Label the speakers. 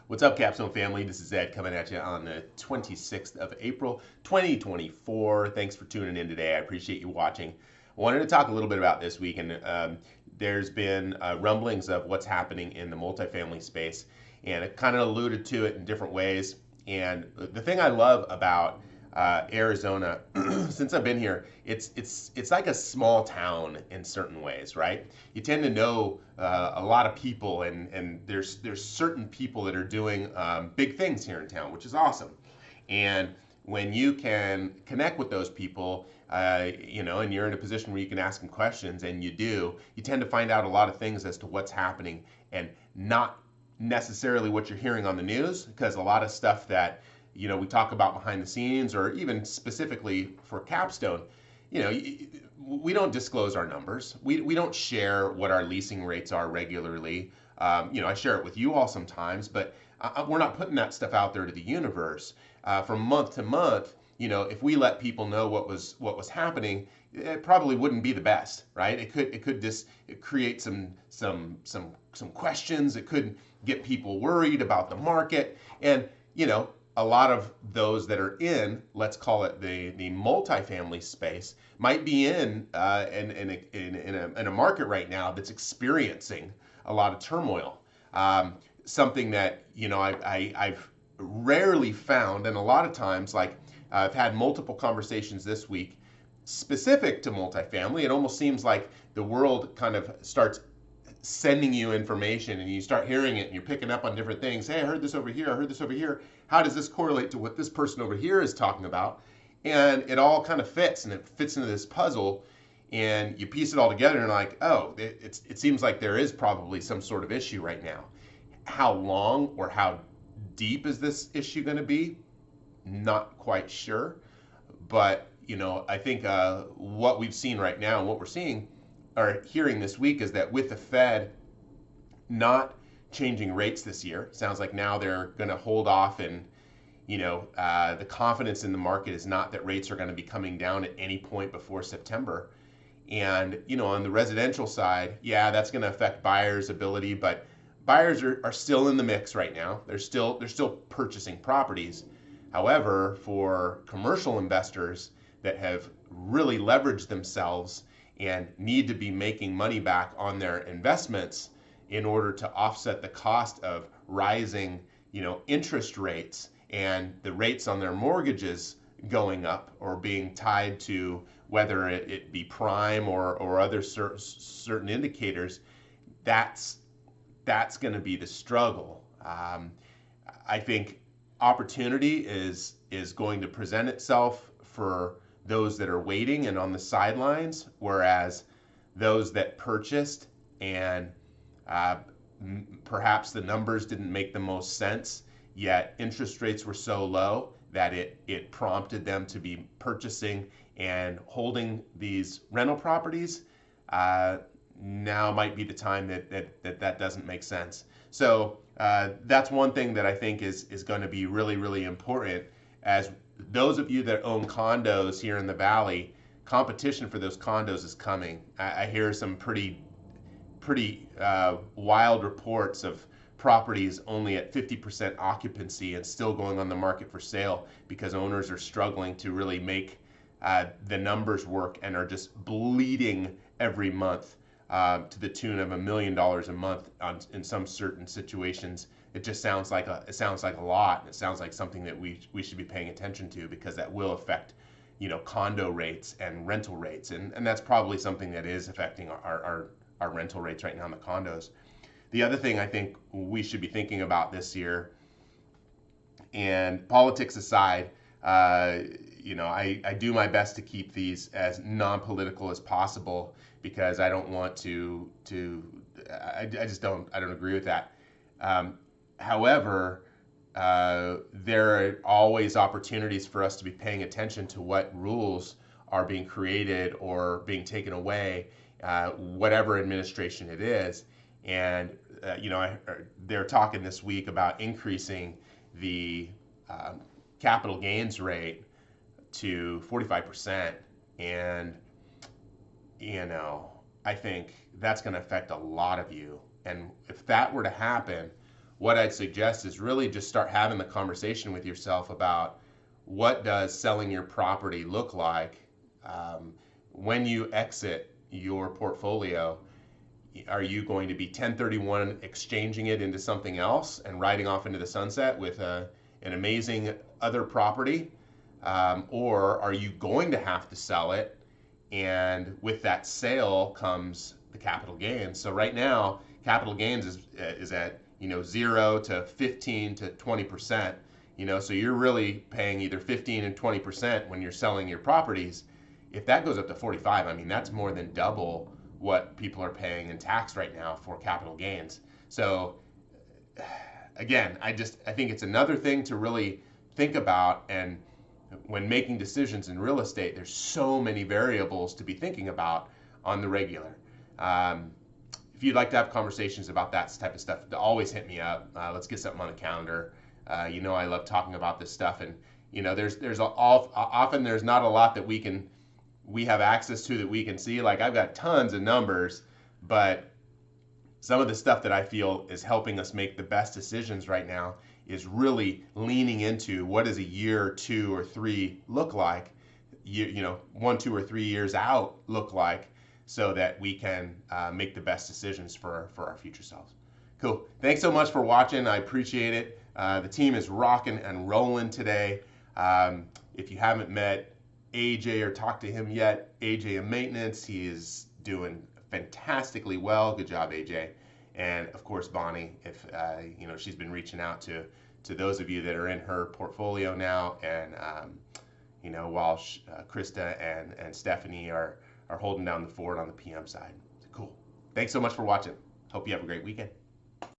Speaker 1: What's up, Capstone family? This is Ed coming at you on the 26th of April, 2024. Thanks for tuning in today. I appreciate you watching. I wanted to talk a little bit about this week, and there's been rumblings of what's happening in the multifamily space, and it kind of alluded to it in different ways. And the thing I love about Arizona, since I've been here, it's like a small town in certain ways, right? You tend to know a lot of people, and there's certain people that are doing big things here in town, which is awesome. And when you can connect with those people, and you're in a position where you can ask them questions, and you do, you tend to find out a lot of things as to what's happening, and not necessarily what you're hearing on the news, because a lot of stuff that we talk about behind the scenes, or even specifically for Capstone, we don't disclose our numbers. We don't share what our leasing rates are regularly. I share it with you all sometimes, but we're not putting that stuff out there to the universe. From month to month, if we let people know what was happening, it probably wouldn't be the best, right? It could just create some questions. It could get people worried about the market, and a lot of those that are in, let's call it the multifamily space, might be in a market right now that's experiencing a lot of turmoil. Something that I've rarely found, and a lot of times, like I've had multiple conversations this week specific to multifamily. It almost seems like the world kind of starts sending you information, and you start hearing it, and you're picking up on different things. Hey, I heard this over here. I heard this over here. How does this correlate to what this person over here is talking about? And it all kind of fits, and it fits into this puzzle, and you piece it all together, and like, oh, it seems like there is probably some sort of issue right now. How long or how deep is this issue going to be? Not quite sure. But I think what we've seen right now, and what we're seeing or hearing this week, is that with the Fed not changing rates this year, sounds like now they're going to hold off, and the confidence in the market is not that rates are going to be coming down at any point before September. And on the residential side, yeah, that's going to affect buyers' ability, but buyers are still in the mix right now. They're still purchasing properties. However, for commercial investors that have really leveraged themselves and need to be making money back on their investments in order to offset the cost of rising, interest rates, and the rates on their mortgages going up or being tied to whether it be prime or other certain indicators, that's going to be the struggle. I think opportunity is going to present itself for those that are waiting and on the sidelines, whereas those that purchased and perhaps the numbers didn't make the most sense, yet interest rates were so low that it prompted them to be purchasing and holding these rental properties. Now might be the time that doesn't make sense. So that's one thing that I think is going to be really, really important. As those of you that own condos here in the Valley, competition for those condos is coming. I hear some pretty wild reports of properties only at 50% occupancy and still going on the market for sale because owners are struggling to really make the numbers work, and are just bleeding every month to the tune of $1 million a month in some certain situations. It just sounds like a lot. It sounds like something that we should be paying attention to, because that will affect condo rates and rental rates, and that's probably something that is affecting our rental rates right now in the condos. The other thing I think we should be thinking about this year, and politics aside, I do my best to keep these as non-political as possible, because I don't want to I don't agree with that. However, there are always opportunities for us to be paying attention to what rules are being created or being taken away, whatever administration it is. And they're talking this week about increasing the capital gains rate to 45%, and I think that's going to affect a lot of you. And if that were to happen, what I'd suggest is really just start having the conversation with yourself about what does selling your property look like when you exit your portfolio. Are you going to be 1031 exchanging it into something else and riding off into the sunset with an amazing other property? Or are you going to have to sell it? And with that sale comes the capital gains. So right now, capital gains is at 0 to 15 to 20%. So you're really paying either 15 and 20% when you're selling your properties. If that goes up to 45, I mean that's more than double what people are paying in tax right now for capital gains. So again, I think it's another thing to really think about. And when making decisions in real estate, there's so many variables to be thinking about on the regular. If you'd like to have conversations about that type of stuff, always hit me up. Let's get something on the calendar. I love talking about this stuff, and often there's not a lot that we have access to that we can see. Like I've got tons of numbers, but some of the stuff that I feel is helping us make the best decisions right now is really leaning into what does a year, 2 or 3 look like, 1, 2 or 3 years out look like, so that we can make the best decisions for our future selves. Cool. Thanks so much for watching. I appreciate it. The team is rocking and rolling today. If you haven't met AJ or talked to him yet, AJ in maintenance, he is doing fantastically well. Good job, AJ. And of course, Bonnie, if she's been reaching out to those of you that are in her portfolio now, and while Krista and Stephanie are holding down the fort on the PM side. Cool. Thanks so much for watching. Hope you have a great weekend.